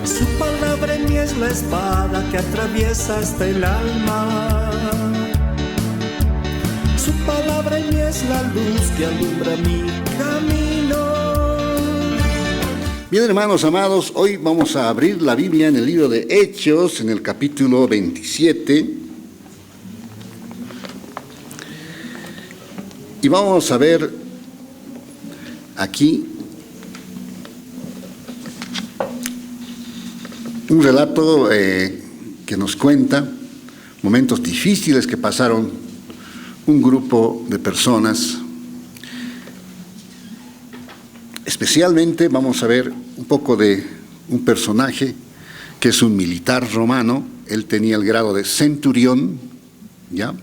Su palabra en mí es la espada que atraviesa hasta el alma. Su palabra en mí es la luz que alumbra mi camino. Bien, hermanos amados, hoy vamos a abrir la Biblia en el libro de Hechos, en el capítulo 27. Y vamos a ver aquí un relato que nos cuenta momentos difíciles que pasaron un grupo de personas. Especialmente vamos a ver un poco de un personaje que es un militar romano. Él tenía el grado de centurión, ¿ya?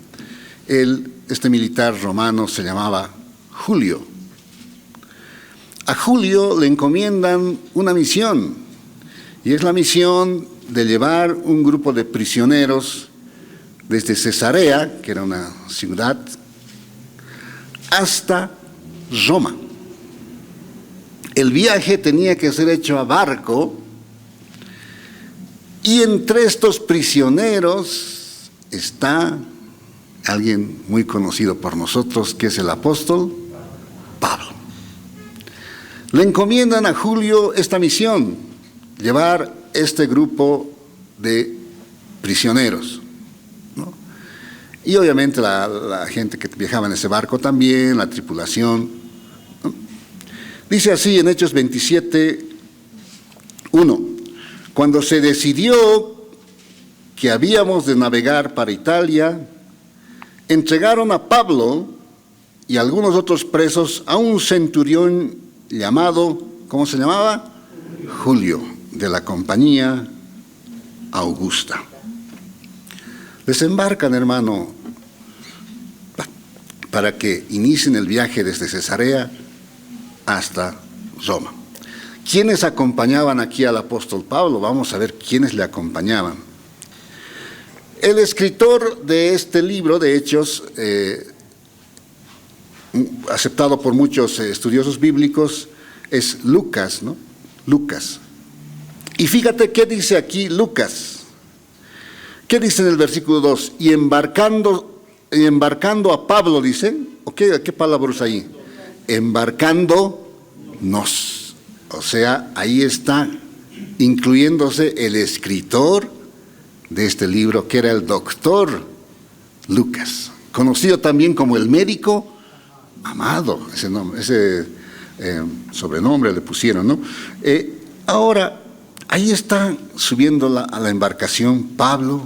Este militar romano se llamaba Julio. A Julio le encomiendan una misión, y es la misión de llevar un grupo de prisioneros desde Cesarea, que era una ciudad, hasta Roma. El viaje tenía que ser hecho a barco, y entre estos prisioneros está alguien muy conocido por nosotros, que es el apóstol Pablo. Le encomiendan a Julio esta misión, llevar este grupo de prisioneros, ¿no? Y obviamente la gente que viajaba en ese barco también, la tripulación, ¿no? Dice así en Hechos 27:1: cuando se decidió que habíamos de navegar para Italia, entregaron a Pablo y algunos otros presos a un centurión llamado, ¿cómo se llamaba? Julio, de la compañía Augusta. Desembarcan, hermano, para que inicien el viaje desde Cesarea hasta Roma. ¿Quiénes acompañaban aquí al apóstol Pablo? Vamos a ver quiénes le acompañaban. El escritor de este libro de Hechos, aceptado por muchos estudiosos bíblicos, es Lucas, ¿no? Lucas. Y fíjate qué dice aquí Lucas. ¿Qué dice en el versículo 2? Y embarcando a Pablo, dice, ¿qué palabra usa ahí? Embarcándonos. O sea, ahí está incluyéndose el escritor de este libro, que era el doctor Lucas, conocido también como el médico amado. Ese sobrenombre le pusieron, ¿no? Ahora, ahí está subiendo a la embarcación Pablo,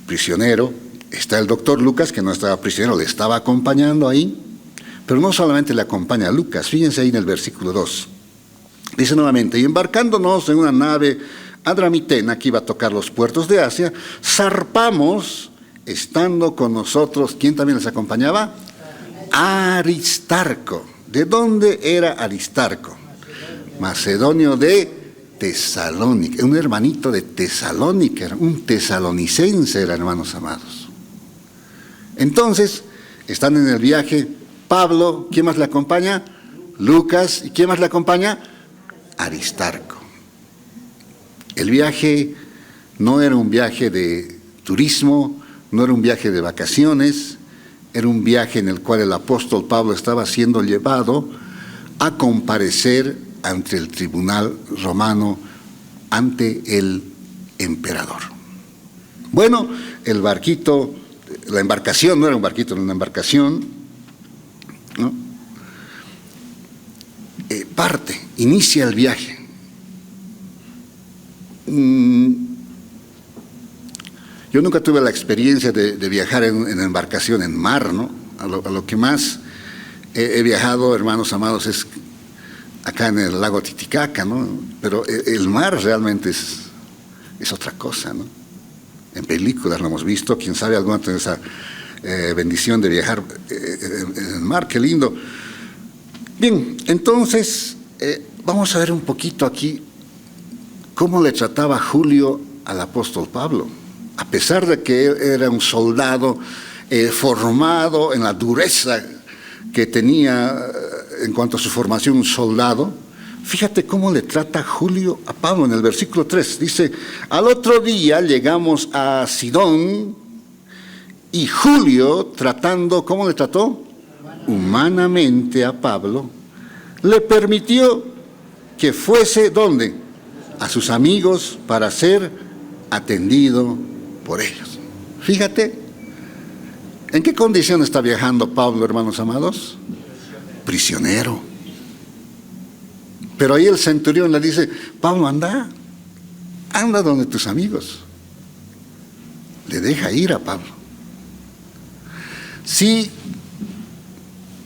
prisionero. Está el doctor Lucas, que no estaba prisionero, le estaba acompañando ahí. Pero no solamente le acompaña a Lucas, fíjense ahí en el versículo 2. Dice nuevamente: y embarcándonos en una nave Adramitena, que iba a tocar los puertos de Asia, zarpamos, estando con nosotros, ¿quién también les acompañaba? Aristarco. ¿De dónde era Aristarco? Macedonio de Tesalónica, un hermanito de Tesalónica, un tesalonicense era, hermanos amados. Entonces, están en el viaje Pablo, ¿quién más le acompaña? Lucas, ¿y quién más le acompaña? Aristarco. El viaje no era un viaje de turismo, no era un viaje de vacaciones, era un viaje en el cual el apóstol Pablo estaba siendo llevado a comparecer ante el tribunal romano, ante el emperador. Bueno, el barquito, la embarcación, no era un barquito, era una embarcación, ¿no? Inicia el viaje. Yo nunca tuve la experiencia de viajar en embarcación en mar, ¿no? A lo que más he viajado, hermanos amados, es acá en el lago Titicaca, ¿no? Pero el mar realmente es otra cosa, ¿no? En películas lo hemos visto, quién sabe, alguna tiene esa bendición de viajar en el mar, qué lindo. Bien, entonces vamos a ver un poquito aquí cómo le trataba Julio al apóstol Pablo. A pesar de que era un soldado formado en la dureza que tenía en cuanto a su formación un soldado, Fíjate cómo le trata Julio a Pablo en el versículo 3. Dice, al otro día llegamos a Sidón y Julio, tratando, ¿cómo le trató? Humanamente a Pablo, le permitió que fuese, ¿dónde? A sus amigos para ser atendido por ellos. Fíjate, ¿en qué condición está viajando Pablo, hermanos amados? Prisionero. Pero ahí el centurión le dice, Pablo, anda donde tus amigos. Le deja ir a Pablo. Si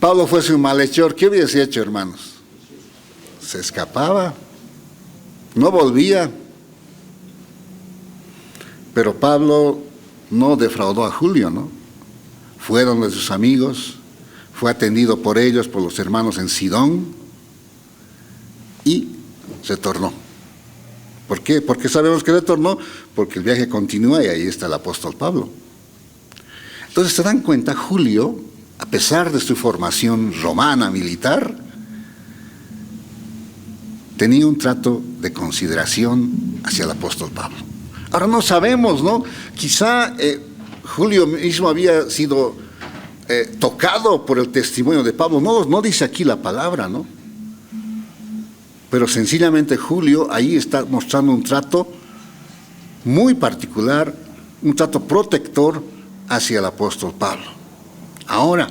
Pablo fuese un malhechor, ¿qué hubiese hecho, hermanos? Se escapaba, no volvía. Pero Pablo no defraudó a Julio, ¿no? Fue donde sus amigos, fue atendido por ellos, por los hermanos en Sidón, y se tornó. ¿Por qué? Porque sabemos que se tornó, porque el viaje continúa y ahí está el apóstol Pablo. Entonces se dan cuenta, Julio, a pesar de su formación romana militar, tenía un trato de consideración hacia el apóstol Pablo. Ahora no sabemos, ¿no? Quizá Julio mismo había sido tocado por el testimonio de Pablo. No dice aquí la palabra, ¿no? Pero sencillamente Julio ahí está mostrando un trato muy particular, un trato protector hacia el apóstol Pablo. Ahora,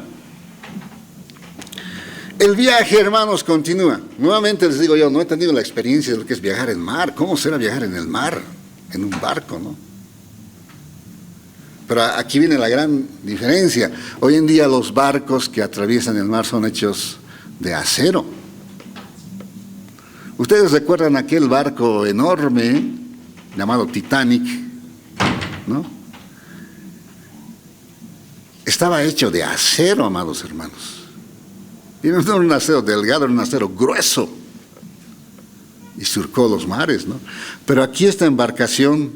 el viaje, hermanos, continúa. Nuevamente les digo yo, no he tenido la experiencia de lo que es viajar en mar. ¿Cómo será viajar en el mar? En un barco, ¿no? Pero aquí viene la gran diferencia. Hoy en día los barcos que atraviesan el mar son hechos de acero. Ustedes recuerdan aquel barco enorme llamado Titanic, ¿no? Estaba hecho de acero, amados hermanos. Y no era un acero delgado, era un acero grueso. Y surcó los mares, ¿no? Pero aquí esta embarcación,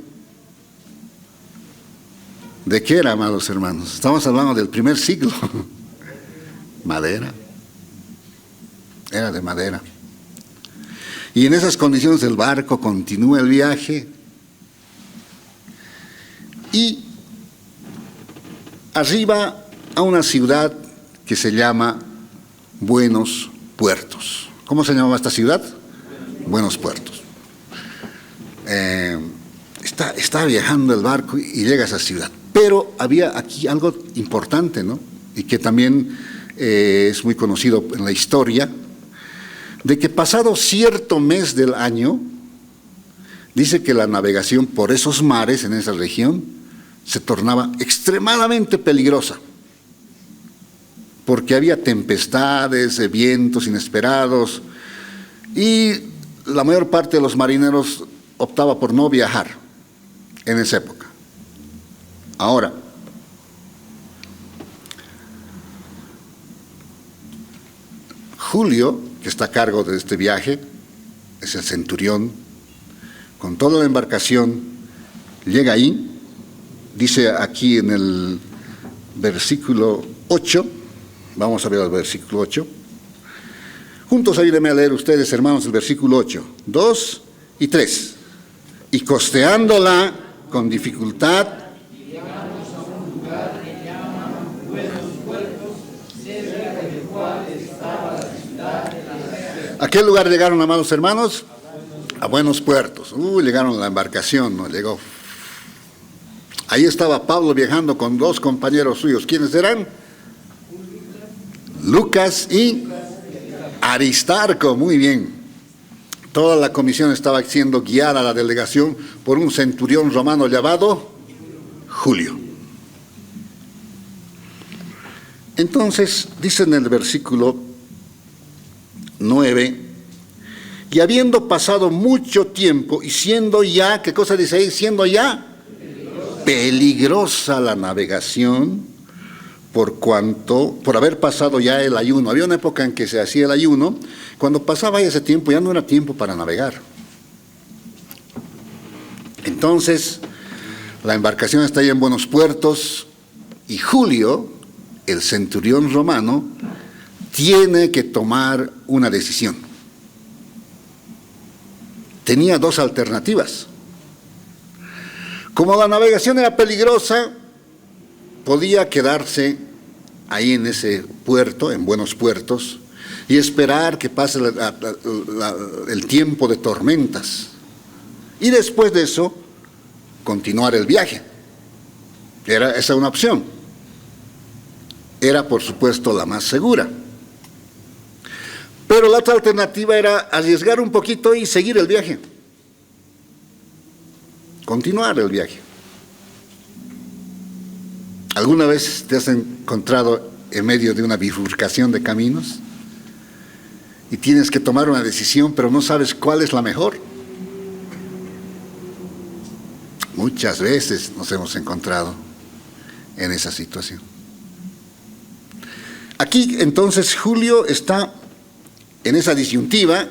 ¿de qué era, amados hermanos? Estamos hablando del primer siglo. Madera. Era de madera. Y en esas condiciones el barco continúa el viaje y arriba a una ciudad que se llama Buenos Puertos. ¿Cómo se llamaba esta ciudad? Buenos Puertos. Está viajando el barco y llega a esa ciudad. Pero había aquí algo importante, ¿no? Y que también es muy conocido en la historia, de que pasado cierto mes del año, dice que la navegación por esos mares en esa región se tornaba extremadamente peligrosa, porque había tempestades, vientos inesperados, y la mayor parte de los marineros optaba por no viajar en esa época. Ahora, Julio, que está a cargo de este viaje, es el centurión, con toda la embarcación, llega ahí, dice aquí en el versículo 8, vamos a ver el versículo 8, juntos ayúdenme a leer ustedes, hermanos, el versículo 8, 2 y 3, y costeándola con dificultad, ¿a qué lugar llegaron, amados hermanos? A Buenos Puertos. Llegaron a la embarcación, ¿no? Llegó. Ahí estaba Pablo viajando con dos compañeros suyos. ¿Quiénes eran? Lucas y Aristarco. Muy bien. Toda la comisión estaba siendo guiada a la delegación por un centurión romano llamado Julio. Entonces, dice en el versículo 9, y habiendo pasado mucho tiempo y siendo ya, ¿qué cosa dice ahí? Siendo ya peligrosa la navegación, por haber pasado ya el ayuno. Había una época en que se hacía el ayuno, cuando pasaba ese tiempo ya no era tiempo para navegar. Entonces, la embarcación está ahí en Buenos Puertos y Julio, el centurión romano, tiene que tomar una decisión. tenía dos alternativas. Como la navegación era peligrosa, podía quedarse ahí en ese puerto, en buenos puertos, y esperar que pase el tiempo de tormentas. Y después de eso, continuar el viaje. Era esa una opción. Era, por supuesto, la más segura. Pero la otra alternativa era arriesgar un poquito y seguir el viaje. Continuar el viaje. ¿Alguna vez te has encontrado en medio de una bifurcación de caminos y tienes que tomar una decisión, pero no sabes cuál es la mejor? Muchas veces nos hemos encontrado en esa situación. Aquí entonces Julio está en esa disyuntiva,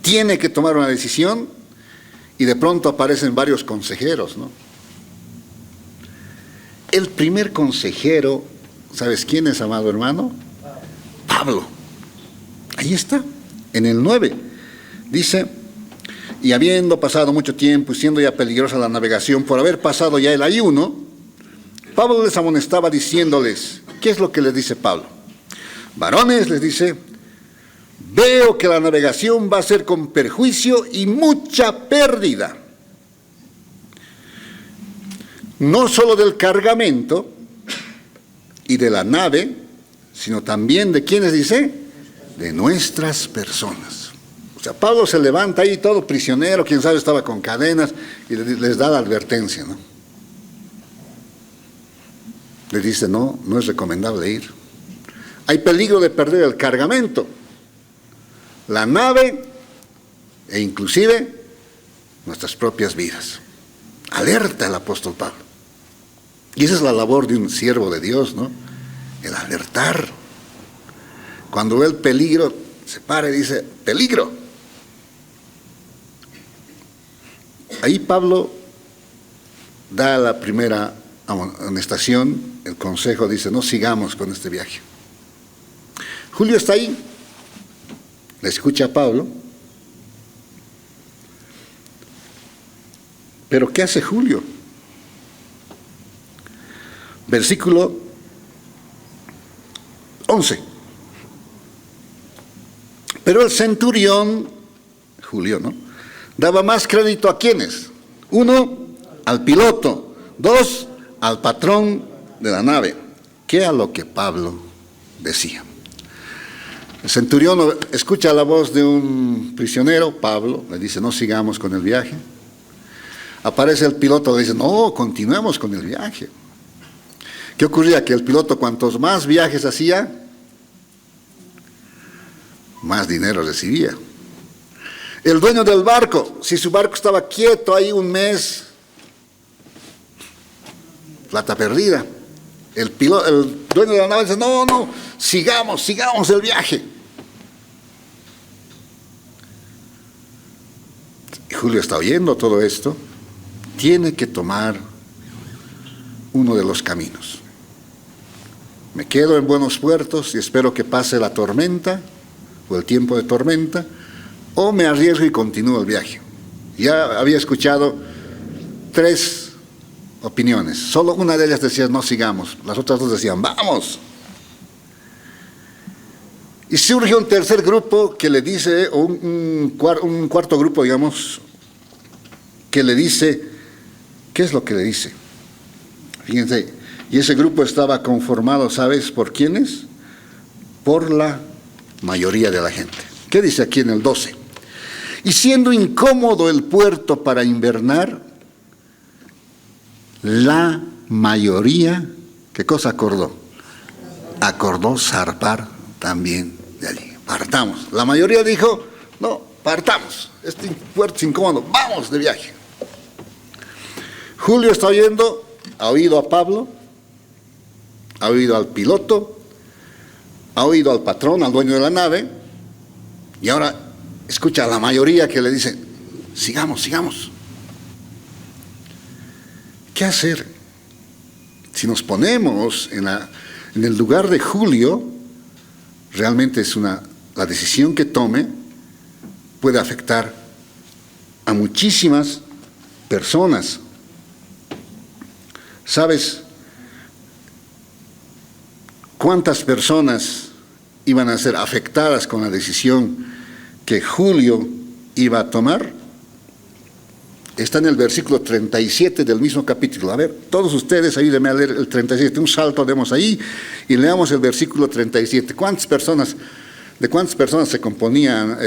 tiene que tomar una decisión y de pronto aparecen varios consejeros, ¿no? El primer consejero, ¿sabes quién es, amado hermano? Pablo. Ahí está, en el 9. Dice: y habiendo pasado mucho tiempo y siendo ya peligrosa la navegación, por haber pasado ya el ayuno, Pablo les amonestaba diciéndoles, ¿qué es lo que les dice Pablo? Varones, les dice, veo que la navegación va a ser con perjuicio y mucha pérdida. No solo del cargamento y de la nave, sino también de ¿quiénes dice? De nuestras personas. O sea, Pablo se levanta ahí todo prisionero, quién sabe, estaba con cadenas, y les da la advertencia, ¿no? Les dice, no es recomendable ir. Hay peligro de perder el cargamento, la nave e inclusive nuestras propias vidas. Alerta el apóstol Pablo. Y esa es la labor de un siervo de Dios, ¿no? El alertar. Cuando ve el peligro, se para y dice, peligro. Ahí Pablo da la primera amonestación, el consejo, dice, no sigamos con este viaje. Julio está ahí, le escucha a Pablo, pero ¿qué hace Julio? Versículo 11. Pero el centurión, Julio, ¿no?, daba más crédito a ¿quiénes? 1, al piloto, 2, al patrón de la nave, que a lo que Pablo decía. El centurión escucha la voz de un prisionero, Pablo, le dice, no sigamos con el viaje. Aparece el piloto, le dice, no, continuemos con el viaje. ¿Qué ocurría? Que el piloto, cuantos más viajes hacía, más dinero recibía. El dueño del barco, si su barco estaba quieto ahí un mes, plata perdida. El dueño de la nave dice, no, sigamos el viaje. Y Julio está oyendo todo esto, tiene que tomar uno de los caminos. Me quedo en buenos puertos y espero que pase la tormenta o el tiempo de tormenta, o me arriesgo y continúo el viaje. Ya había escuchado 3 opiniones, solo una de ellas decía no sigamos, las otras 2 decían vamos. Y surge un tercer grupo que le dice, o un cuarto grupo, digamos, que le dice, ¿qué es lo que le dice? Fíjense, y ese grupo estaba conformado, ¿sabes por quiénes? Por la mayoría de la gente. ¿Qué dice aquí en el 12? Y siendo incómodo el puerto para invernar, la mayoría, ¿qué cosa acordó? Acordó zarpar también de allí. Partamos. La mayoría dijo, no, partamos. Este puerto es incómodo, vamos de viaje. Julio está oyendo, ha oído a Pablo, ha oído al piloto, ha oído al patrón, al dueño de la nave, y ahora escucha a la mayoría que le dice, sigamos. ¿Qué hacer? Si nos ponemos en el lugar de Julio, realmente es la decisión que tome puede afectar a muchísimas personas. ¿Sabes cuántas personas iban a ser afectadas con la decisión que Julio iba a tomar? Está en el versículo 37 del mismo capítulo. A ver, todos ustedes ayúdenme a leer el 37. Un salto demos ahí y leamos el versículo 37. ¿De cuántas personas se componía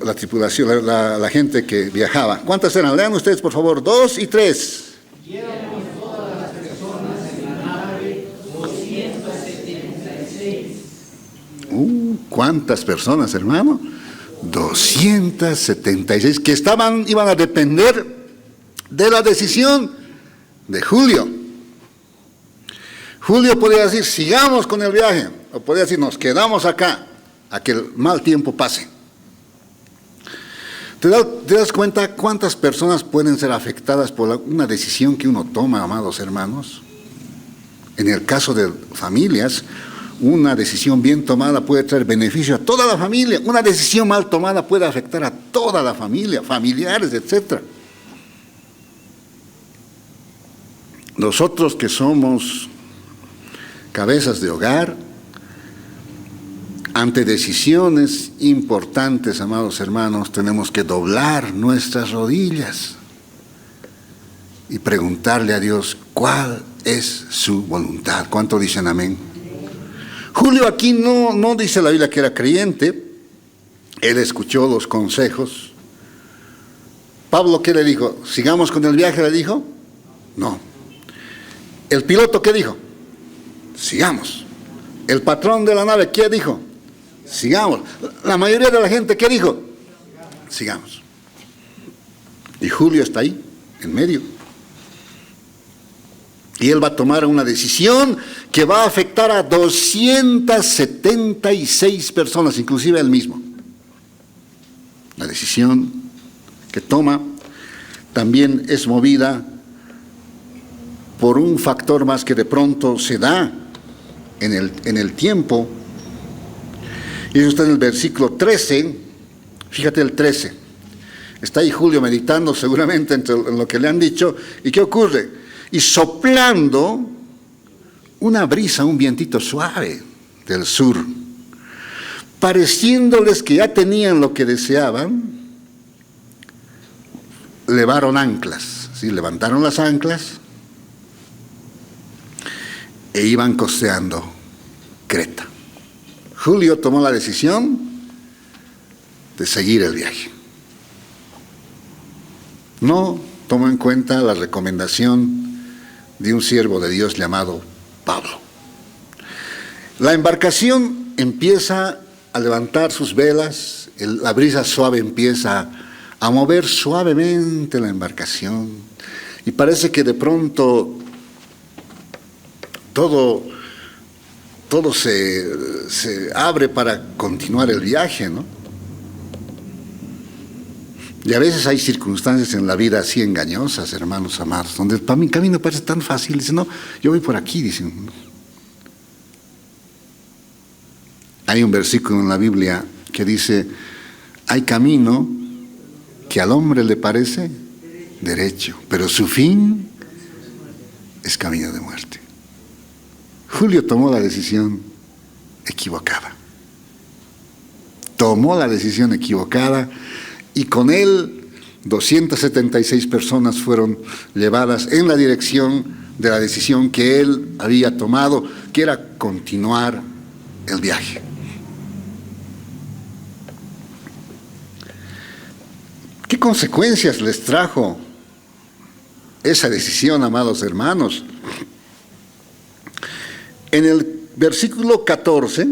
la tripulación, la gente que viajaba? ¿Cuántas eran? Lean ustedes, por favor, 2 y 3. Todas las personas en la nave, 276. ¿Cuántas personas, hermano? 276 que iban a depender de la decisión de Julio. Julio podía decir, sigamos con el viaje, o podía decir, nos quedamos acá, a que el mal tiempo pase. ¿Te das cuenta cuántas personas pueden ser afectadas por una decisión que uno toma, amados hermanos? En el caso de familias, una decisión bien tomada puede traer beneficio a toda la familia. Una decisión mal tomada puede afectar a toda la familia, familiares, etc. Nosotros que somos cabezas de hogar, ante decisiones importantes, amados hermanos, tenemos que doblar nuestras rodillas y preguntarle a Dios cuál es su voluntad. ¿Cuánto dicen amén? Julio aquí no dice la Biblia que era creyente. Él escuchó los consejos. Pablo, ¿qué le dijo? ¿Sigamos con el viaje? ¿Le dijo? No. ¿El piloto qué dijo? Sigamos. ¿El patrón de la nave qué dijo? Sigamos. La mayoría de la gente ¿qué dijo? Sigamos. Y Julio está ahí, en medio. Y él va a tomar una decisión que va a afectar a 276 personas, inclusive él mismo. La decisión que toma también es movida por un factor más que de pronto se da en el tiempo. Y eso está en el versículo 13. Fíjate el 13. Está ahí Julio meditando seguramente en lo que le han dicho. ¿Y qué ocurre? Y soplando una brisa, un vientito suave del sur, pareciéndoles que ya tenían lo que deseaban, levaron anclas, ¿sí? Levantaron las anclas e iban costeando Creta. Julio tomó la decisión de seguir el viaje. No tomó en cuenta la recomendación de un siervo de Dios llamado Pablo. La embarcación empieza a levantar sus velas, la brisa suave empieza a mover suavemente la embarcación y parece que de pronto todo se abre para continuar el viaje, ¿no? Y a veces hay circunstancias en la vida así engañosas, hermanos amados, donde para mí el camino parece tan fácil. Dicen, no, yo voy por aquí, dicen. Hay un versículo en la Biblia que dice, hay camino que al hombre le parece derecho, pero su fin es camino de muerte. Julio tomó la decisión equivocada. Tomó la decisión equivocada. Y con él 276 personas fueron llevadas en la dirección de la decisión que él había tomado, que era continuar el viaje. ¿Qué consecuencias les trajo esa decisión, amados hermanos? En el versículo 14...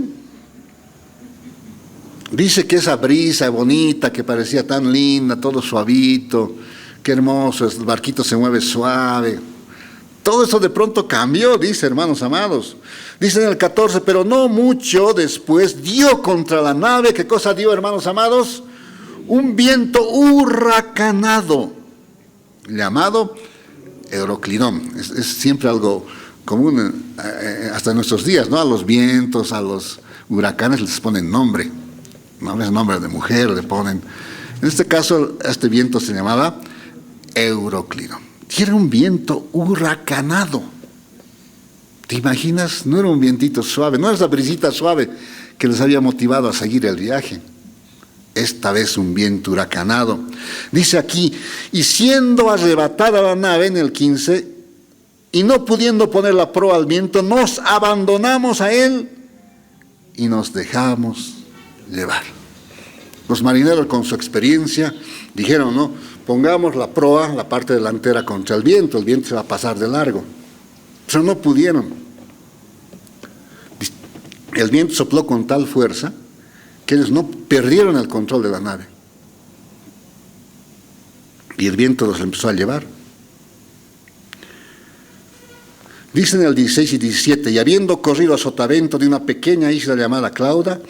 dice que esa brisa bonita que parecía tan linda, todo suavito, qué hermoso, el barquito se mueve suave. Todo eso de pronto cambió, dice, hermanos amados. Dice en el 14, pero no mucho después dio contra la nave. ¿Qué cosa dio, hermanos amados? Un viento huracanado, llamado Euroclidón. Es siempre algo común, hasta en nuestros días, ¿no? A los vientos, a los huracanes les ponen nombre. No es nombre de mujer, le ponen. En este caso, este viento se llamaba Euroclino. Y era un viento huracanado. ¿Te imaginas? No era un vientito suave, no era esa brisita suave que les había motivado a seguir el viaje. Esta vez un viento huracanado. Dice aquí, y siendo arrebatada la nave en el 15, y no pudiendo poner la proa al viento, nos abandonamos a él y nos dejamos llevar. Los marineros con su experiencia dijeron, no, pongamos la proa, la parte delantera contra el viento se va a pasar de largo. Pero no pudieron. El viento sopló con tal fuerza que ellos no perdieron el control de la nave. Y el viento los empezó a llevar. Dicen el 16 y 17, y habiendo corrido a sotavento de una pequeña isla llamada Clauda,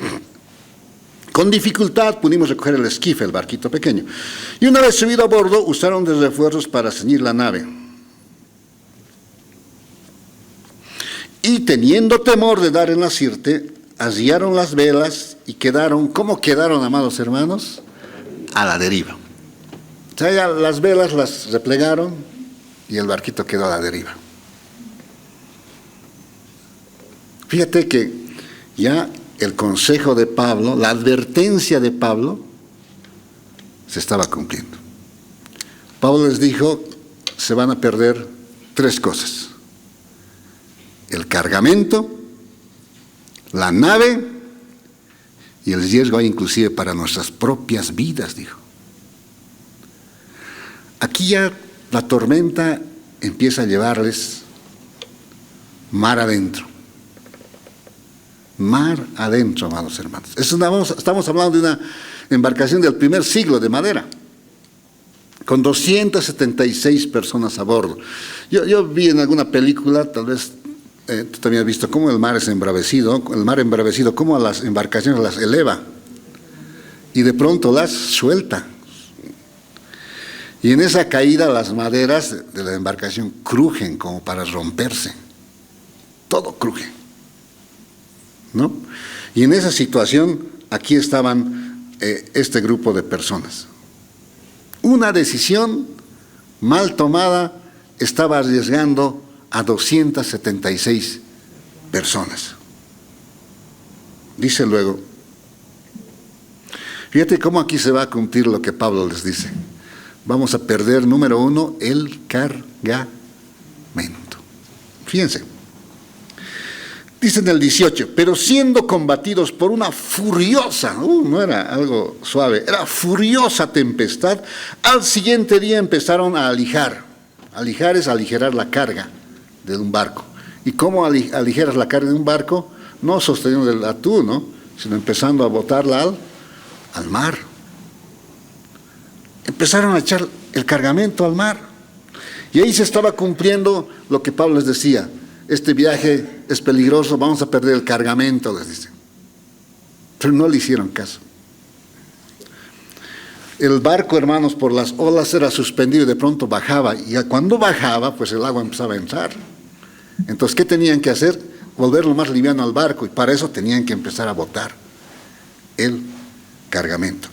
con dificultad pudimos recoger el esquife, el barquito pequeño. Y una vez subido a bordo, usaron de refuerzos para ceñir la nave. Y teniendo temor de dar en la sirte, arriaron las velas y quedaron, ¿cómo quedaron, amados hermanos? A la deriva. O sea, ya las velas las replegaron y el barquito quedó a la deriva. Fíjate que ya el consejo de Pablo, la advertencia de Pablo, se estaba cumpliendo. Pablo les dijo, se van a perder 3 cosas. El cargamento, la nave y el riesgo inclusive para nuestras propias vidas, dijo. Aquí ya la tormenta empieza a llevarles mar adentro. Mar adentro, amados hermanos. Estamos hablando de una embarcación del primer siglo de madera, con 276 personas a bordo. Yo vi en alguna película, tal vez tú también has visto cómo el mar es embravecido, cómo a las embarcaciones las eleva y de pronto las suelta. Y en esa caída las maderas de la embarcación crujen como para romperse. Todo cruje, ¿no? Y en esa situación, aquí estaban este grupo de personas. Una decisión mal tomada estaba arriesgando a 276 personas. Dice luego, fíjate cómo aquí se va a cumplir lo que Pablo les dice. Vamos a perder, número 1, el cargamento. Fíjense. Dice en el 18, pero siendo combatidos por una furiosa, no era algo suave, era furiosa tempestad, al siguiente día empezaron a alijar. Alijar es aligerar la carga de un barco. ¿Y cómo aligeras la carga de un barco? No sosteniendo el atún, ¿no? Sino empezando a botarla al mar. Empezaron a echar el cargamento al mar. Y ahí se estaba cumpliendo lo que Pablo les decía. Este viaje es peligroso, vamos a perder el cargamento, les dicen. Pero no le hicieron caso. El barco, hermanos, por las olas era suspendido y de pronto bajaba. Y cuando bajaba, pues el agua empezaba a entrar. Entonces, ¿qué tenían que hacer? Volverlo más liviano al barco. Y para eso tenían que empezar a botar el cargamento.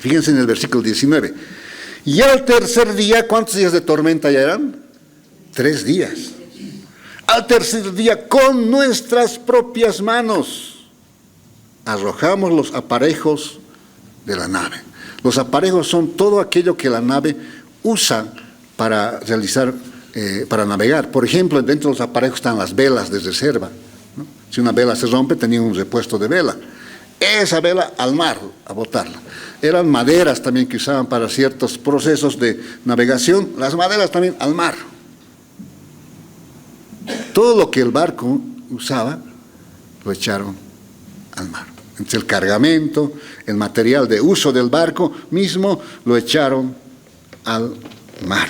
Fíjense en el versículo 19. Y al tercer día, ¿cuántos días de tormenta ya eran? 3 días. Al tercer día, con nuestras propias manos, arrojamos los aparejos de la nave. Los aparejos son todo aquello que la nave usa para realizar, para navegar. Por ejemplo, dentro de los aparejos están las velas de reserva, ¿no? Si una vela se rompe, tenía un repuesto de vela. Esa vela al mar, a botarla. Eran maderas también que usaban para ciertos procesos de navegación. Las maderas también al mar. Todo lo que el barco usaba, lo echaron al mar. Entonces el cargamento, el material de uso del barco mismo, lo echaron al mar.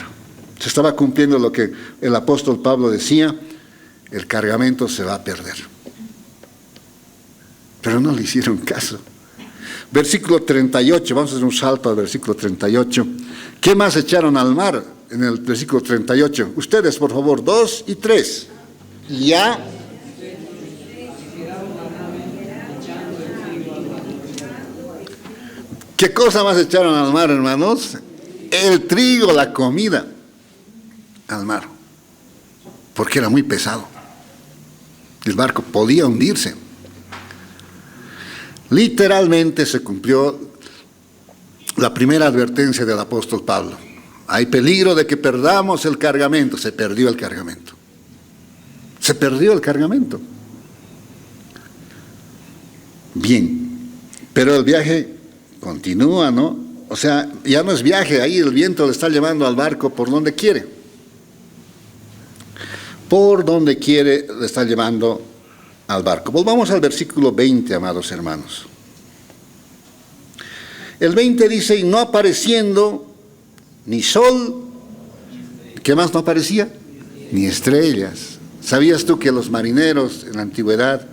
Se estaba cumpliendo lo que el apóstol Pablo decía, el cargamento se va a perder. Pero no le hicieron caso. Versículo 38, vamos a hacer un salto al versículo 38. ¿Qué más echaron al mar en el versículo 38? Ustedes, por favor, 2 y 3. Ya. ¿Qué cosa más echaron al mar, hermanos? El trigo, la comida, al mar, porque era muy pesado. El barco podía hundirse. Literalmente se cumplió la primera advertencia del apóstol Pablo. Hay peligro de que perdamos el cargamento. Se perdió el cargamento. Se perdió el cargamento. Bien, pero el viaje continúa, ¿no? O sea, ya no es viaje, ahí el viento le está llevando al barco por donde quiere. Por donde quiere le está llevando al barco. Volvamos al versículo 20, amados hermanos. El 20 dice, y no apareciendo ni sol, ¿qué más no aparecía? Ni estrellas. ¿Sabías tú que los marineros en la antigüedad,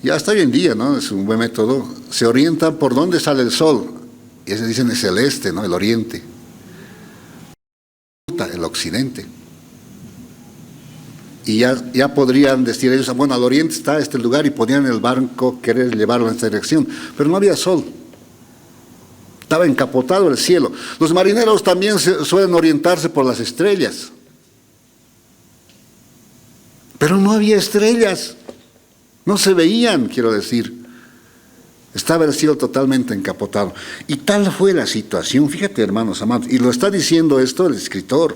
ya hasta hoy en día, ¿no? Es un buen método, se orientan por dónde sale el sol? Y ese dicen es el este, ¿no? El oriente. El occidente. Y ya podrían decir ellos, bueno, al oriente está este lugar, y podían el barco querer llevarlo en esta dirección. Pero no había sol. Estaba encapotado el cielo. Los marineros también suelen orientarse por las estrellas. Pero no había estrellas. No se veían, quiero decir. Estaba el cielo totalmente encapotado. Y tal fue la situación, fíjate, hermanos amados, y lo está diciendo esto el escritor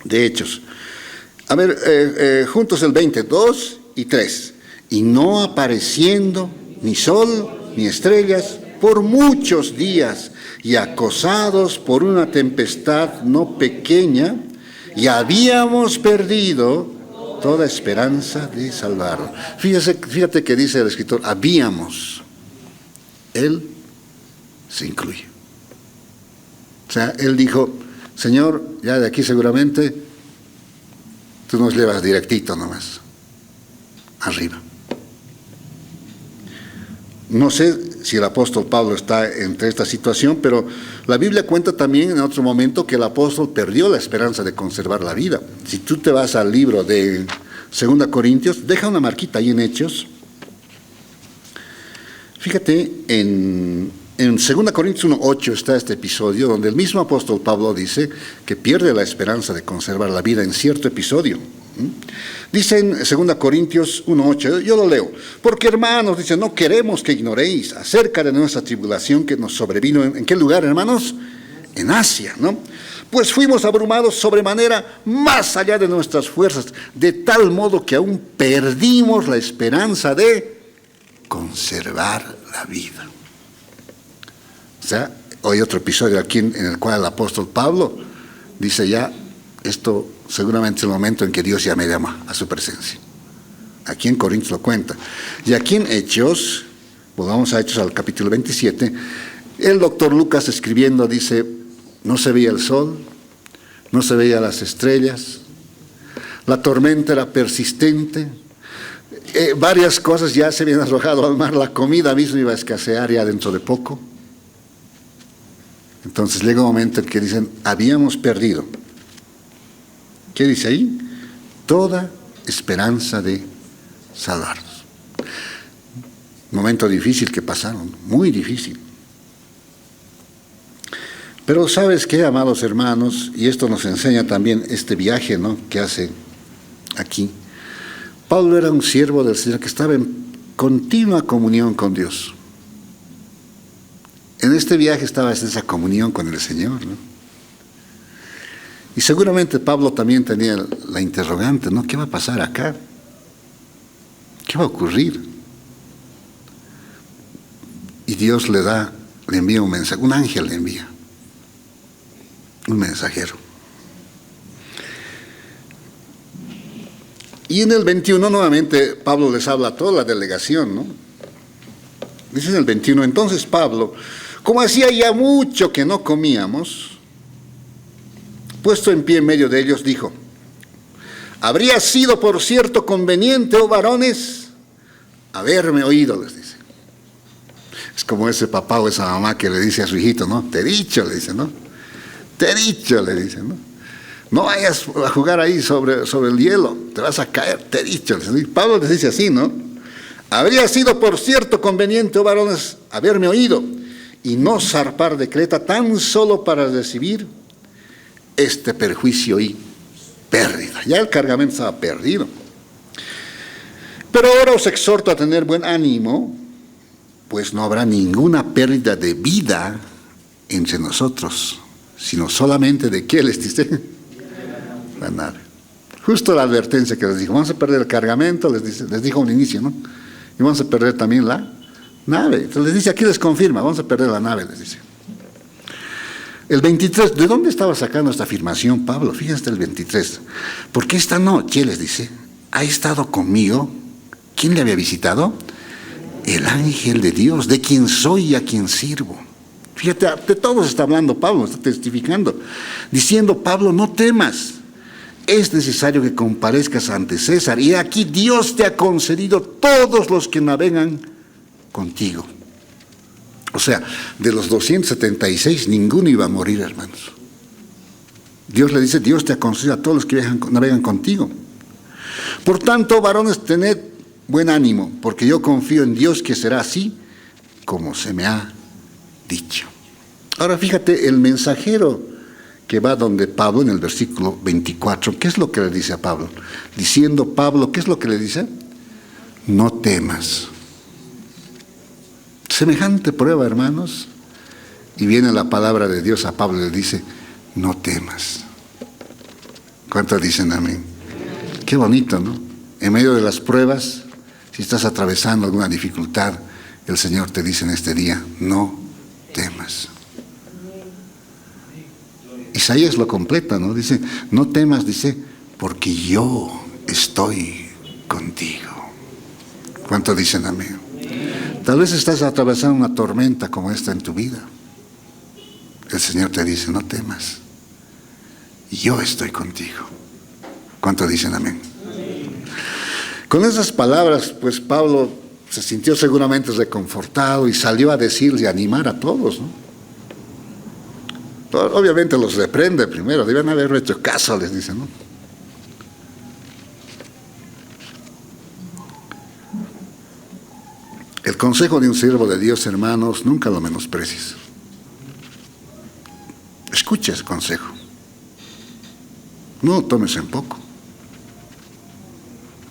de Hechos. A ver, juntos el 22 y 3. Y no apareciendo ni sol ni estrellas por muchos días, y acosados por una tempestad no pequeña, y habíamos perdido toda esperanza de salvarlo. Fíjate que dice el escritor, habíamos. Él se incluye. O sea, él dijo, Señor, ya de aquí seguramente tú nos llevas directito nomás, arriba. No sé si el apóstol Pablo está entre esta situación, pero la Biblia cuenta también en otro momento que el apóstol perdió la esperanza de conservar la vida. Si tú te vas al libro de 2 Corintios, deja una marquita ahí en Hechos. Fíjate, en 2 Corintios 1:8 está este episodio donde el mismo apóstol Pablo dice que pierde la esperanza de conservar la vida en cierto episodio. Dice en 2 Corintios 1:8, yo lo leo, porque hermanos, dice, no queremos que ignoréis acerca de nuestra tribulación que nos sobrevino, ¿en qué lugar, hermanos? En Asia, ¿no? Pues fuimos abrumados sobremanera más allá de nuestras fuerzas, de tal modo que aún perdimos la esperanza de conservar la vida. O sea, hay otro episodio aquí en el cual el apóstol Pablo dice ya, esto seguramente es el momento en que Dios ya me llama a su presencia. Aquí en Corintios lo cuenta. Y aquí en Hechos, volvamos a Hechos al capítulo 27, el doctor Lucas escribiendo dice, no se veía el sol, no se veían las estrellas, la tormenta era persistente, varias cosas ya se habían arrojado al mar, la comida misma iba a escasear ya dentro de poco. Entonces llega un momento en que dicen, habíamos perdido. ¿Qué dice ahí? Toda esperanza de salvarnos. Momento difícil que pasaron, muy difícil. Pero ¿sabes qué, amados hermanos? Y esto nos enseña también este viaje, ¿no?, que hace aquí. Pablo era un siervo del Señor que estaba en continua comunión con Dios. En este viaje estaba en esa comunión con el Señor, ¿no? Y seguramente Pablo también tenía la interrogante, ¿no? ¿Qué va a pasar acá? ¿Qué va a ocurrir? Y Dios le envía un mensaje, un ángel le envía, un mensajero. Y en el 21 nuevamente Pablo les habla a toda la delegación, ¿no? Dice en el 21, entonces Pablo, como hacía ya mucho que no comíamos, puesto en pie en medio de ellos, dijo, habría sido por cierto conveniente, oh varones, haberme oído, les dice. Es como ese papá o esa mamá que le dice a su hijito, ¿no? Te he dicho, le dice, ¿no? Te he dicho, le dice, ¿no? No vayas a jugar ahí sobre el hielo, te vas a caer, te he dicho. Le dice. Pablo les dice así, ¿no? Habría sido, por cierto, conveniente, oh varones, haberme oído y no zarpar de Creta tan solo para recibir este perjuicio y pérdida. Ya el cargamento estaba perdido. Pero ahora os exhorto a tener buen ánimo, pues no habrá ninguna pérdida de vida entre nosotros, sino solamente de ¿qué les dice? La nave. Justo la advertencia que les dijo, vamos a perder el cargamento, les dijo al inicio, ¿no? Y vamos a perder también la nave. Entonces les dice, aquí les confirma, vamos a perder la nave, les dice. El 23, ¿de dónde estaba sacando esta afirmación Pablo? Fíjense el 23. Porque esta noche, les dice, ha estado conmigo. ¿Quién le había visitado? El ángel de Dios, de quien soy y a quien sirvo. Fíjate, de todos está hablando Pablo, está testificando, diciendo, Pablo, no temas, es necesario que comparezcas ante César, y aquí Dios te ha concedido todos los que navegan contigo. O sea, de los 276, ninguno iba a morir, hermanos. Dios le dice, Dios te ha concedido a todos los que navegan contigo. Por tanto, varones, tened buen ánimo, porque yo confío en Dios que será así como se me ha dicho. Ahora fíjate, el mensajero que va donde Pablo en el versículo 24, ¿qué es lo que le dice a Pablo? Diciendo Pablo, ¿qué es lo que le dice? No temas. Semejante prueba, hermanos, y viene la palabra de Dios a Pablo y le dice, no temas. ¿Cuántos dicen amén? Qué bonito, ¿no? En medio de las pruebas, si estás atravesando alguna dificultad, el Señor te dice en este día, no temas. Isaías lo completa, ¿no? Dice, no temas, dice, porque yo estoy contigo. ¿Cuántos dicen amén? Tal vez estás atravesando una tormenta como esta en tu vida. El Señor te dice, no temas, yo estoy contigo. ¿Cuántos dicen amén? Con esas palabras, pues Pablo se sintió seguramente reconfortado y salió a decirle y animar a todos, ¿no? Obviamente los reprende primero, deben haber hecho caso, les dice, ¿no? El consejo de un siervo de Dios, hermanos, nunca lo menosprecies. Escucha ese consejo. No lo tomes en poco.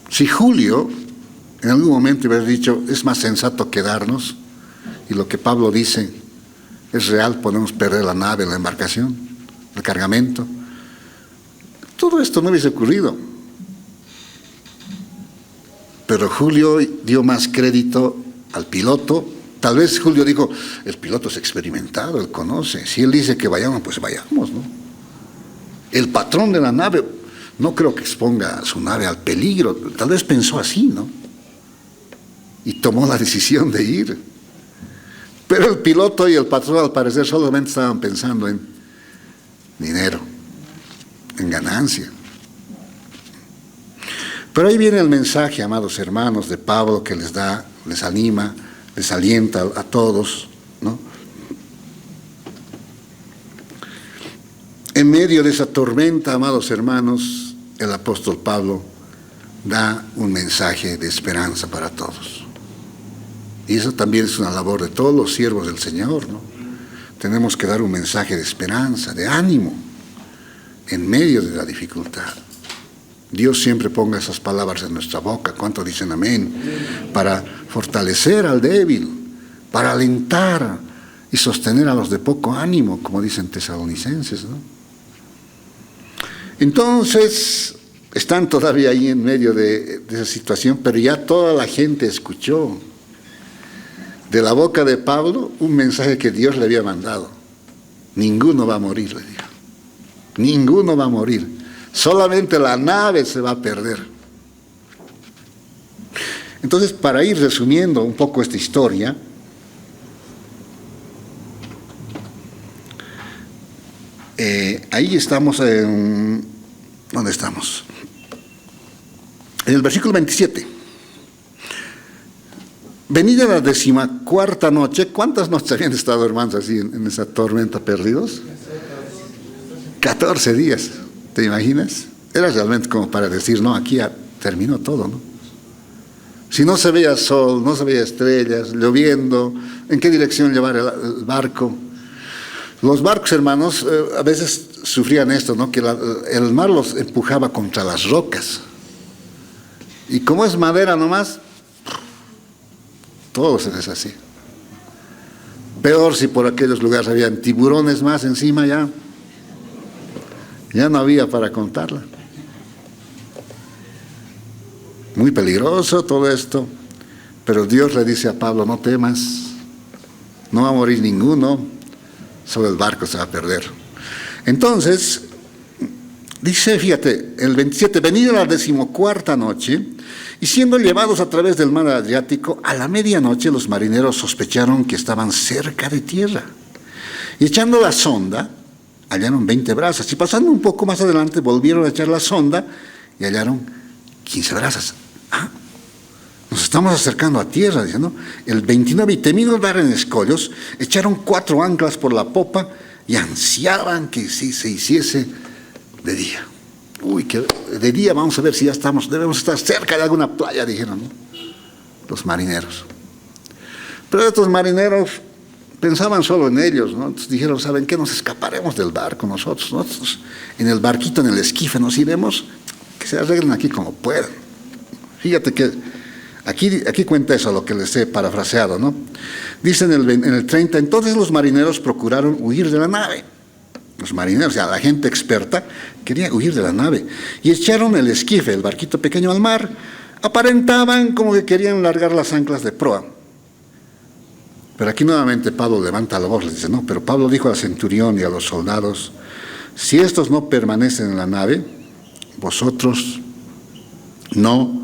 Si Julio en algún momento hubiera dicho, es más sensato quedarnos, y lo que Pablo dice es real, podemos perder la nave, la embarcación, el cargamento, todo esto no hubiese ocurrido. Pero Julio dio más crédito al piloto. Tal vez Julio dijo, el piloto es experimentado, él conoce, si él dice que vayamos, pues vayamos, ¿no? El patrón de la nave, no creo que exponga su nave al peligro, tal vez pensó así, ¿no? Y tomó la decisión de ir. Pero el piloto y el patrón al parecer solamente estaban pensando en dinero, en ganancia. Pero ahí viene el mensaje, amados hermanos, de Pablo, que les anima, les alienta a todos, ¿no? En medio de esa tormenta, amados hermanos, el apóstol Pablo da un mensaje de esperanza para todos. Y eso también es una labor de todos los siervos del Señor, ¿no? Tenemos que dar un mensaje de esperanza, de ánimo, en medio de la dificultad. Dios siempre ponga esas palabras en nuestra boca. ¿Cuántos dicen amén? Para fortalecer al débil, para alentar y sostener a los de poco ánimo, como dicen Tesalonicenses, ¿no? Entonces, están todavía ahí en medio de esa situación, pero ya toda la gente escuchó de la boca de Pablo un mensaje que Dios le había mandado. Ninguno va a morir, le dijo. Ninguno va a morir. Solamente la nave se va a perder. Entonces, para ir resumiendo un poco esta historia, ahí estamos en... ¿Dónde estamos? En el versículo 27. Venida la 14ª noche, ¿cuántas noches habían estado, hermanos, así en esa tormenta perdidos? 14 días, ¿te imaginas? Era realmente como para decir, no, aquí ya terminó todo, ¿no? Si no se veía sol, no se veía estrellas, lloviendo, ¿en qué dirección llevar el barco? Los barcos, hermanos, a veces sufrían esto, ¿no? Que el mar los empujaba contra las rocas. Y como es madera nomás, todo se deshace. Peor si por aquellos lugares habían tiburones más encima, ya no había para contarla. Muy peligroso todo esto, pero Dios le dice a Pablo, no temas, no va a morir ninguno, solo el barco se va a perder. Entonces, dice, fíjate, el 27, venida la 14ª noche, y siendo llevados a través del mar Adriático, a la medianoche los marineros sospecharon que estaban cerca de tierra. Y echando la sonda, hallaron 20 brazas. Y pasando un poco más adelante, volvieron a echar la sonda y hallaron 15 brazas. Nos estamos acercando a tierra, dice, ¿no? El 29, y temiendo dar en escollos, echaron 4 anclas por la popa y ansiaban que sí se hiciese de día. Uy, que de día vamos a ver si ya debemos estar cerca de alguna playa, dijeron, ¿no? Los marineros. Pero estos marineros pensaban solo en ellos, ¿no? Entonces dijeron, ¿saben qué? Nos escaparemos del barco nosotros en el barquito, en el esquife nos iremos, que se arreglen aquí como puedan. Fíjate que aquí cuenta eso, lo que les he parafraseado, ¿no? Dice en el 30, entonces los marineros procuraron huir de la nave. Los marineros, o sea, la gente experta, quería huir de la nave. Y echaron el esquife, el barquito pequeño, al mar. Aparentaban como que querían largar las anclas de proa. Pero aquí nuevamente Pablo levanta la voz, les dice, no, pero Pablo dijo al centurión y a los soldados, si estos no permanecen en la nave, vosotros no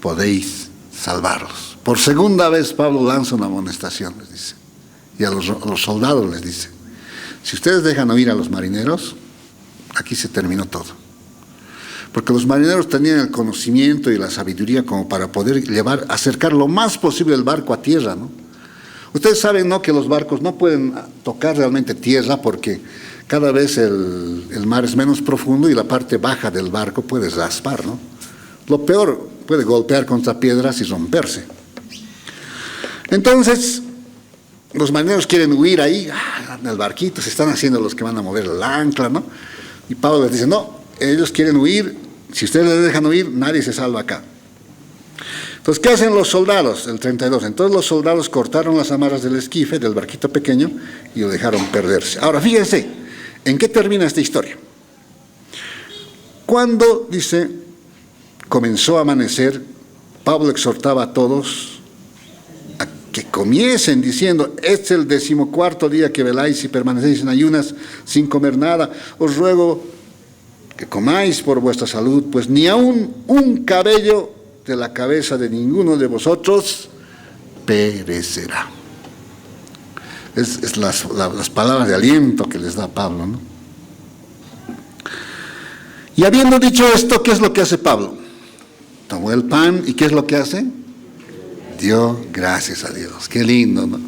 podéis salvarlos. Por segunda vez Pablo lanza una amonestación, les dice, y a los soldados les dice, si ustedes dejan oír a los marineros, aquí se terminó todo. Porque los marineros tenían el conocimiento y la sabiduría como para poder acercar lo más posible el barco a tierra, ¿no? Ustedes saben, ¿no?, que los barcos no pueden tocar realmente tierra porque cada vez el mar es menos profundo y la parte baja del barco puede raspar, ¿no? Lo peor, puede golpear contra piedras y romperse. Entonces, los marineros quieren huir ahí, en el barquito, se están haciendo los que van a mover el ancla, ¿no? Y Pablo les dice, no, ellos quieren huir, si ustedes les dejan huir, nadie se salva acá. Entonces, ¿qué hacen los soldados? El 32. Entonces los soldados cortaron las amarras del esquife, del barquito pequeño, y lo dejaron perderse. Ahora, fíjense, ¿en qué termina esta historia? Cuando, dice, comenzó a amanecer, Pablo exhortaba a todos a que comiesen diciendo, este es el 14º día que veláis y permanecéis en ayunas sin comer nada. Os ruego que comáis por vuestra salud, pues ni aun un cabello de la cabeza de ninguno de vosotros perecerá. Es las palabras de aliento que les da Pablo, ¿no? Y habiendo dicho esto, ¿qué es lo que hace Pablo? Tomó el pan y ¿qué es lo que hace? Dio gracias a Dios. Qué lindo, ¿no?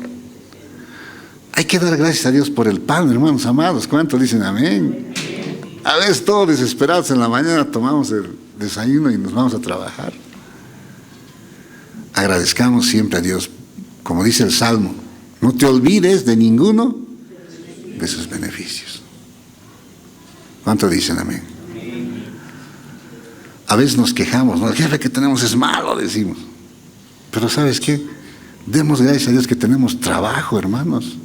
Hay que dar gracias a Dios por el pan, hermanos amados. ¿Cuántos dicen amén? A veces todos desesperados en la mañana tomamos el desayuno y nos vamos a trabajar. Agradezcamos siempre a Dios, como dice el Salmo, no te olvides de ninguno de sus beneficios. ¿Cuánto dicen amén? A veces nos quejamos, ¿no? El jefe que tenemos es malo, decimos. Pero ¿sabes qué? Demos gracias a Dios que tenemos trabajo, hermanos.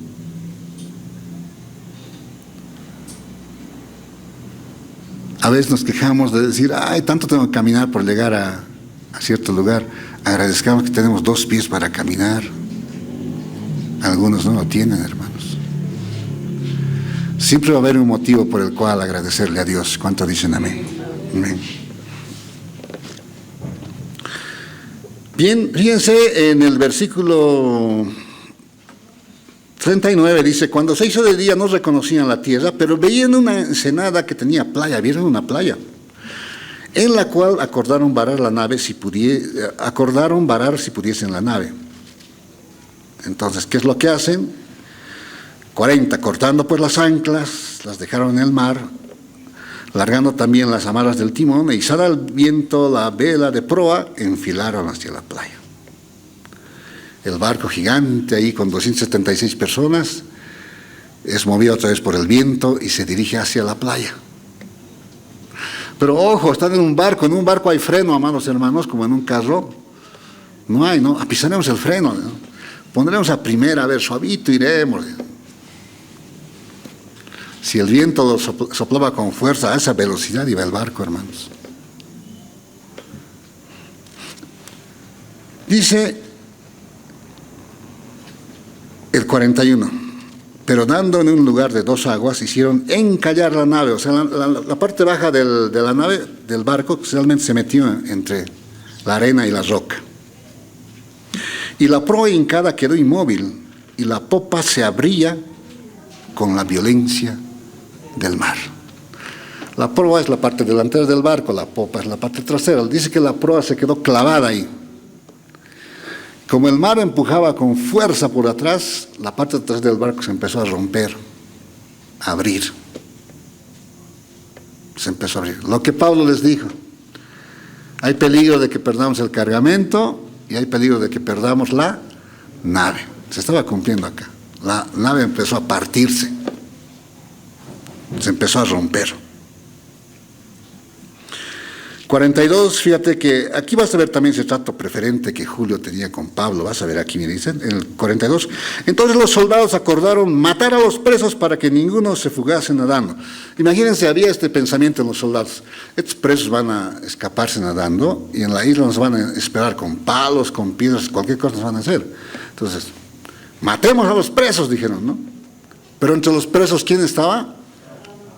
A veces nos quejamos de decir, ay, tanto tengo que caminar por llegar a cierto lugar. Agradezcamos que tenemos 2 pies para caminar. Algunos no lo tienen, hermanos. Siempre va a haber un motivo por el cual agradecerle a Dios. ¿Cuánto dicen amén? Amén. Bien, fíjense en el versículo 39, dice, cuando se hizo de día no reconocían la tierra, pero veían una ensenada que tenía playa, vieron una playa, en la cual acordaron varar si pudiesen la nave. Entonces, ¿qué es lo que hacen? 40, cortando pues las anclas, las dejaron en el mar, largando también las amarras del timón, e izada al viento la vela de proa, enfilaron hacia la playa. El barco gigante ahí con 276 personas es movido otra vez por el viento y se dirige hacia la playa. Pero ojo, están en un barco hay freno, amados hermanos, como en un carro. No hay, ¿no? Apisaremos el freno, ¿no? Pondremos a primera, a ver, suavito iremos. Si el viento soplaba con fuerza, a esa velocidad iba el barco, hermanos. Dice el 41, pero dando en un lugar de 2 aguas, hicieron encallar la nave, o sea, la parte baja de la nave, del barco, realmente se metió entre la arena y la roca. Y la proa hincada quedó inmóvil, y la popa se abría con la violencia del mar. La proa es la parte delantera del barco, la popa es la parte trasera. Dice que la proa se quedó clavada ahí. Como el mar empujaba con fuerza por atrás, la parte de atrás del barco se empezó a romper, a abrir. Se empezó a abrir. Lo que Pablo les dijo: hay peligro de que perdamos el cargamento y hay peligro de que perdamos la nave. Se estaba cumpliendo acá. La nave empezó a partirse. Se empezó a romper. 42, fíjate que aquí vas a ver también ese trato preferente que Julio tenía con Pablo. Vas a ver aquí, me dicen, en el 42. Entonces los soldados acordaron matar a los presos para que ninguno se fugase nadando. Imagínense, había este pensamiento en los soldados: estos presos van a escaparse nadando y en la isla nos van a esperar con palos, con piedras, cualquier cosa nos van a hacer. Entonces, matemos a los presos, dijeron, ¿no? Pero entre los presos, ¿quién estaba?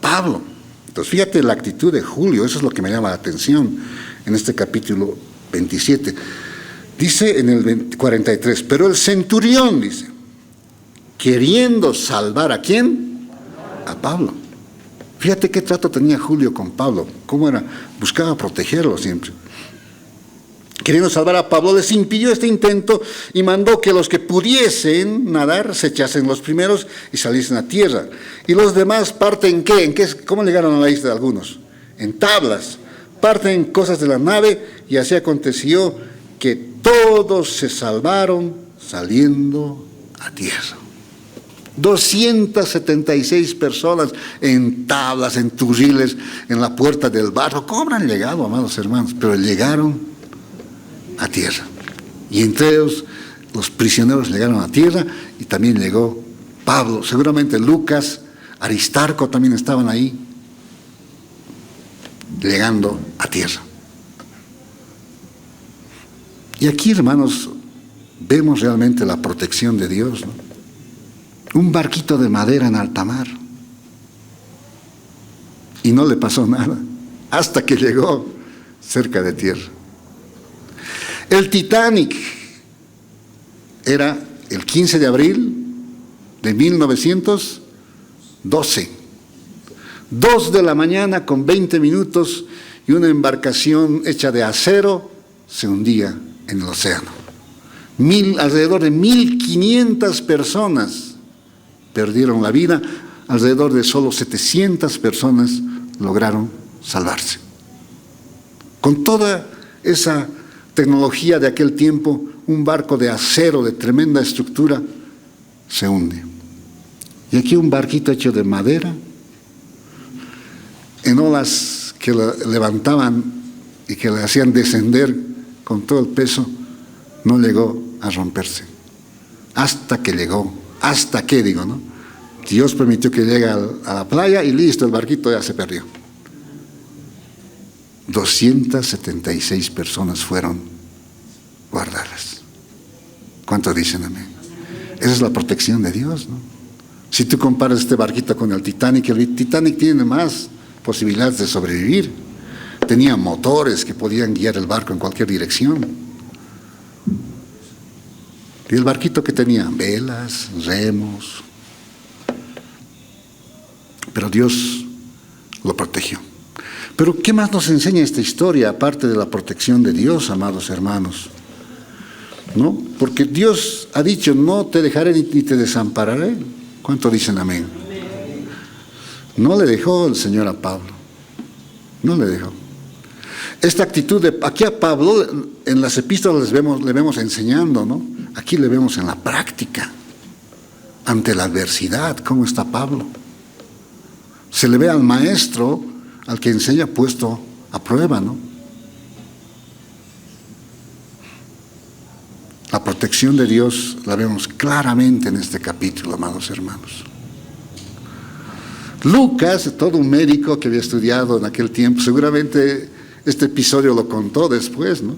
Pablo. Entonces, fíjate la actitud de Julio, eso es lo que me llama la atención en este capítulo 27. Dice en el 43, pero el centurión, dice, queriendo salvar ¿a quién? A Pablo. Fíjate qué trato tenía Julio con Pablo, cómo era, buscaba protegerlo siempre. Queriendo salvar a Pablo, les impidió este intento y mandó que los que pudiesen nadar se echasen los primeros y saliesen a tierra. Y los demás parten ¿qué? ¿Cómo llegaron a la isla algunos? En tablas. Parten cosas de la nave, y así aconteció que todos se salvaron saliendo a tierra. 276 personas en tablas, en turriles, en la puerta del barco. ¿Cómo habrán llegado, amados hermanos? Pero llegaron a tierra. Y entre ellos los prisioneros llegaron a tierra, y también llegó Pablo. Seguramente Lucas, Aristarco también estaban ahí, llegando a tierra. Y aquí, hermanos, vemos realmente la protección de Dios, ¿no? Un barquito de madera en alta mar, y no le pasó nada hasta que llegó cerca de tierra. El Titanic era el 15 de abril de 1912, 2 de la mañana con 20 minutos, y una embarcación hecha de acero se hundía en el océano. Alrededor de 1.500 personas perdieron la vida, alrededor de solo 700 personas lograron salvarse. Con toda esa tecnología de aquel tiempo, un barco de acero de tremenda estructura se hunde. Y aquí un barquito hecho de madera, en olas que lo levantaban y que le hacían descender con todo el peso, no llegó a romperse. Hasta que llegó, ¿no? Dios permitió que llegue a la playa y listo, el barquito ya se perdió. 276 personas fueron guardadas. ¿Cuántos dicen amén? Esa es la protección de Dios, ¿no? Si tú comparas este barquito con el Titanic tiene más posibilidades de sobrevivir. Tenía motores que podían guiar el barco en cualquier dirección. Y el barquito que tenía velas, remos, pero Dios lo protegió. Pero ¿qué más nos enseña esta historia, aparte de la protección de Dios, amados hermanos? ¿No? Porque Dios ha dicho: no te dejaré ni te desampararé. ¿Cuánto dicen amén? No le dejó el Señor a Pablo. No le dejó. Esta actitud de, aquí a Pablo, en las epístolas le vemos enseñando, ¿no? Aquí le vemos en la práctica, ante la adversidad, ¿cómo está Pablo? Se le ve al maestro, al que enseña, puesto a prueba, ¿no? La protección de Dios la vemos claramente en este capítulo, amados hermanos. Lucas, todo un médico que había estudiado en aquel tiempo, seguramente este episodio lo contó después, ¿no?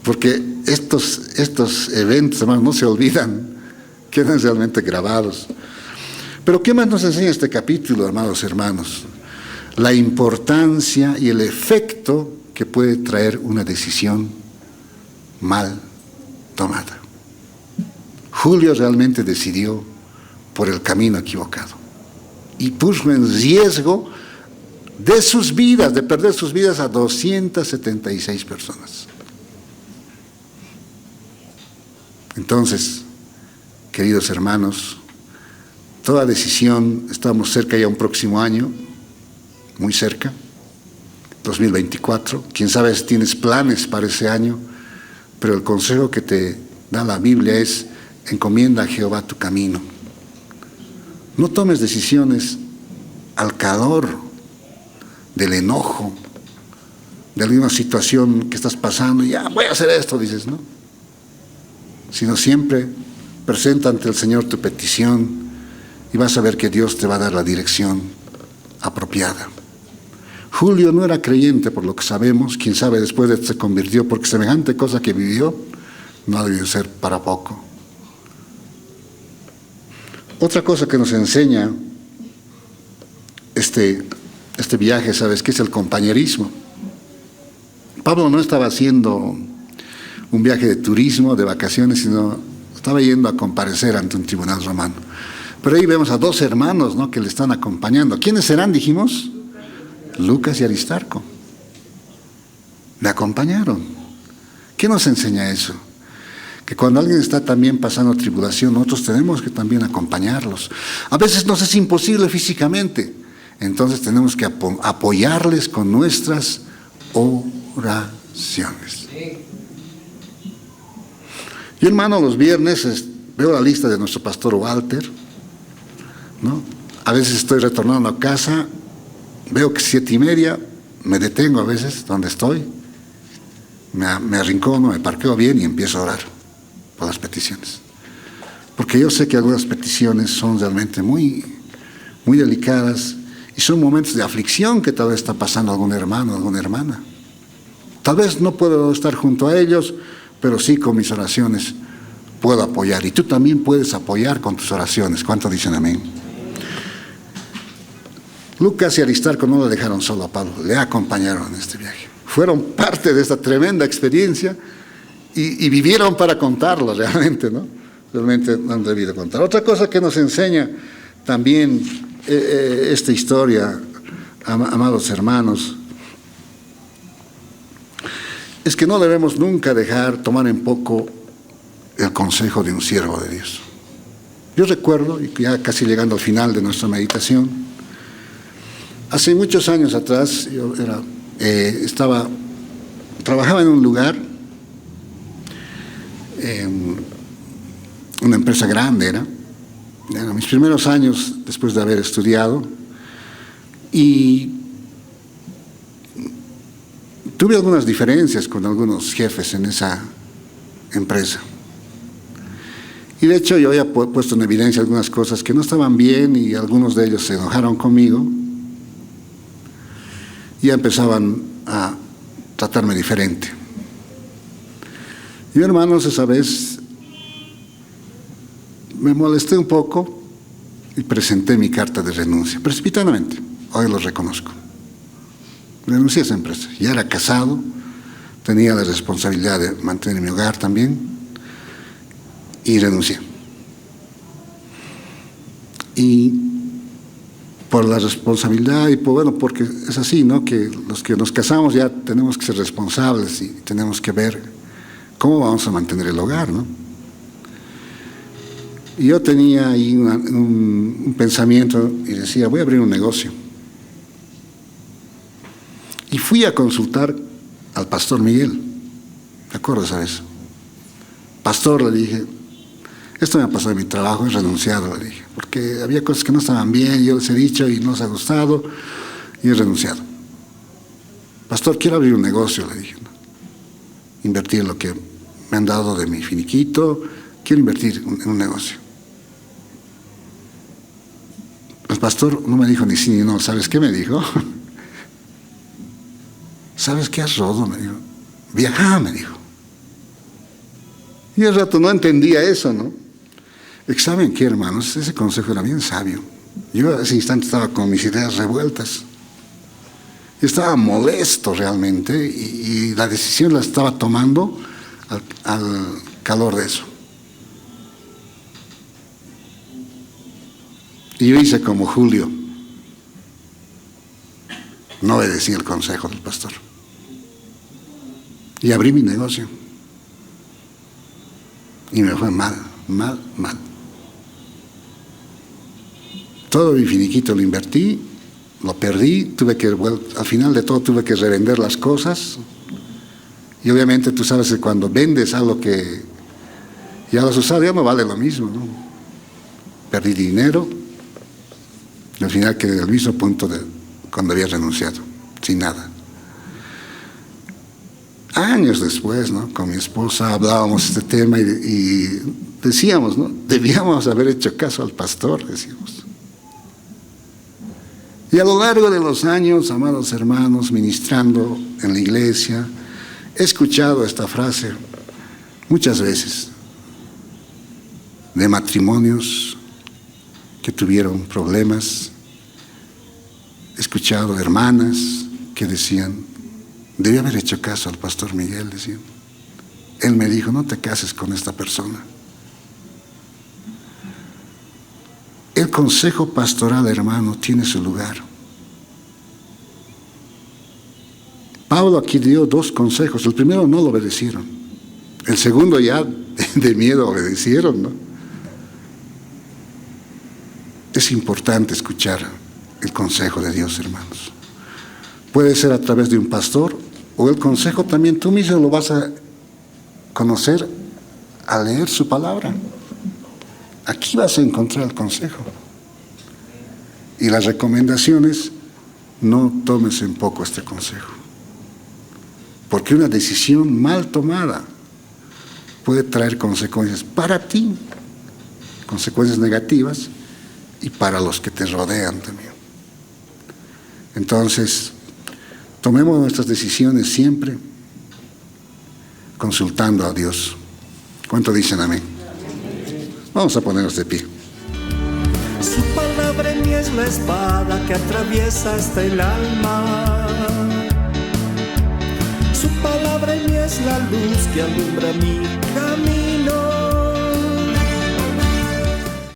Porque estos eventos, hermanos, no se olvidan, quedan realmente grabados. Pero ¿qué más nos enseña este capítulo, amados hermanos? La importancia y el efecto que puede traer una decisión mal tomada. Julio realmente decidió por el camino equivocado y puso en riesgo de sus vidas, de perder sus vidas a 276 personas. Entonces, queridos hermanos, toda decisión, estamos cerca ya un próximo año, muy cerca, 2024, quién sabe si tienes planes para ese año, pero el consejo que te da la Biblia es: encomienda a Jehová tu camino. No tomes decisiones al calor del enojo, de alguna situación que estás pasando, y ya voy a hacer esto, dices, ¿no? Sino siempre presenta ante el Señor tu petición y vas a ver que Dios te va a dar la dirección apropiada. Julio no era creyente, por lo que sabemos, quién sabe después de se convirtió, porque semejante cosa que vivió no debió ser para poco. Otra cosa que nos enseña este viaje, ¿sabes qué? Es el compañerismo. Pablo no estaba haciendo un viaje de turismo, de vacaciones, sino estaba yendo a comparecer ante un tribunal romano. Pero ahí vemos a dos hermanos, ¿no?, que le están acompañando. ¿Quiénes serán, dijimos? Lucas y Aristarco. Le acompañaron. ¿Qué nos enseña eso? Que cuando alguien está también pasando tribulación, nosotros tenemos que también acompañarlos. A veces nos es imposible físicamente, entonces tenemos que apoyarles con nuestras oraciones. Yo, hermano, los viernes veo la lista de nuestro pastor Walter, ¿no? A veces estoy retornando a casa, veo que 7:30, me detengo a veces donde estoy, me arrincono, me parqueo bien y empiezo a orar por las peticiones. Porque yo sé que algunas peticiones son realmente muy, muy delicadas y son momentos de aflicción que tal vez está pasando algún hermano, alguna hermana. Tal vez no puedo estar junto a ellos, pero sí con mis oraciones puedo apoyar. Y tú también puedes apoyar con tus oraciones. ¿Cuántos dicen amén? Lucas y Aristarco no lo dejaron solo a Pablo, le acompañaron en este viaje. Fueron parte de esta tremenda experiencia y vivieron para contarlo realmente, ¿no? Realmente no han debido contar. Otra cosa que nos enseña también esta historia, amados hermanos, es que no debemos nunca tomar en poco el consejo de un siervo de Dios. Yo recuerdo, y ya casi llegando al final de nuestra meditación, hace muchos años atrás, yo trabajaba en un lugar, una empresa grande eran mis primeros años después de haber estudiado, y tuve algunas diferencias con algunos jefes en esa empresa. Y de hecho yo había puesto en evidencia algunas cosas que no estaban bien y algunos de ellos se enojaron conmigo y ya empezaban a tratarme diferente. Yo, hermanos, esa vez me molesté un poco y presenté mi carta de renuncia, precipitadamente, hoy lo reconozco. Renuncié a esa empresa, ya era casado, tenía la responsabilidad de mantener mi hogar también, y renuncié. Y por la responsabilidad y porque es así, ¿no?, que los que nos casamos ya tenemos que ser responsables y tenemos que ver cómo vamos a mantener el hogar, ¿no? Y yo tenía ahí un pensamiento y decía, voy a abrir un negocio. Y fui a consultar al pastor Miguel. ¿Te acuerdas de eso? Pastor, le dije, esto me ha pasado en mi trabajo, he renunciado, le dije, porque había cosas que no estaban bien, yo les he dicho y no les ha gustado, y he renunciado. Pastor, quiero abrir un negocio, le dije, ¿no? Invertir lo que me han dado de mi finiquito, quiero invertir en un negocio. El pastor no me dijo ni sí ni no. ¿Sabes qué me dijo? ¿Sabes qué has rodo? Me dijo. Viaja, me dijo. Y al rato no entendía eso, ¿no? ¿Saben qué, hermanos? Ese consejo era bien sabio. Yo a ese instante estaba con mis ideas revueltas. Estaba molesto realmente y la decisión la estaba tomando al calor de eso. Y yo hice como Julio. No obedecí el consejo del pastor. Y abrí mi negocio. Y me fue mal. Todo mi finiquito lo invertí, lo perdí, al final de todo tuve que revender las cosas. Y obviamente tú sabes que cuando vendes algo que ya lo has usado, ya no vale lo mismo, ¿no? Perdí dinero. Y al final quedé en el mismo punto de cuando había renunciado, sin nada. Años después, ¿no? Con mi esposa hablábamos de este tema y decíamos, ¿no? Debíamos haber hecho caso al pastor, decíamos. Y a lo largo de los años, amados hermanos, ministrando en la iglesia, he escuchado esta frase muchas veces de matrimonios que tuvieron problemas. He escuchado hermanas que decían, debí haber hecho caso al pastor Miguel, decían. Él me dijo, no te cases con esta persona. El consejo pastoral, hermano, tiene su lugar. Pablo aquí dio 2 consejos. El primero no lo obedecieron. El segundo ya de miedo obedecieron, ¿no? Es importante escuchar el consejo de Dios, hermanos. Puede ser a través de un pastor o el consejo también tú mismo lo vas a conocer al leer su palabra. Aquí vas a encontrar el consejo. Y las recomendaciones, no tomes en poco este consejo. Porque una decisión mal tomada puede traer consecuencias para ti, consecuencias negativas, y para los que te rodean también. Entonces, tomemos nuestras decisiones siempre consultando a Dios. ¿Cuánto dicen amén? Vamos a ponernos de pie. Su palabra en mí es la espada que atraviesa hasta el alma. Su palabra en mí es la luz que alumbra mi camino.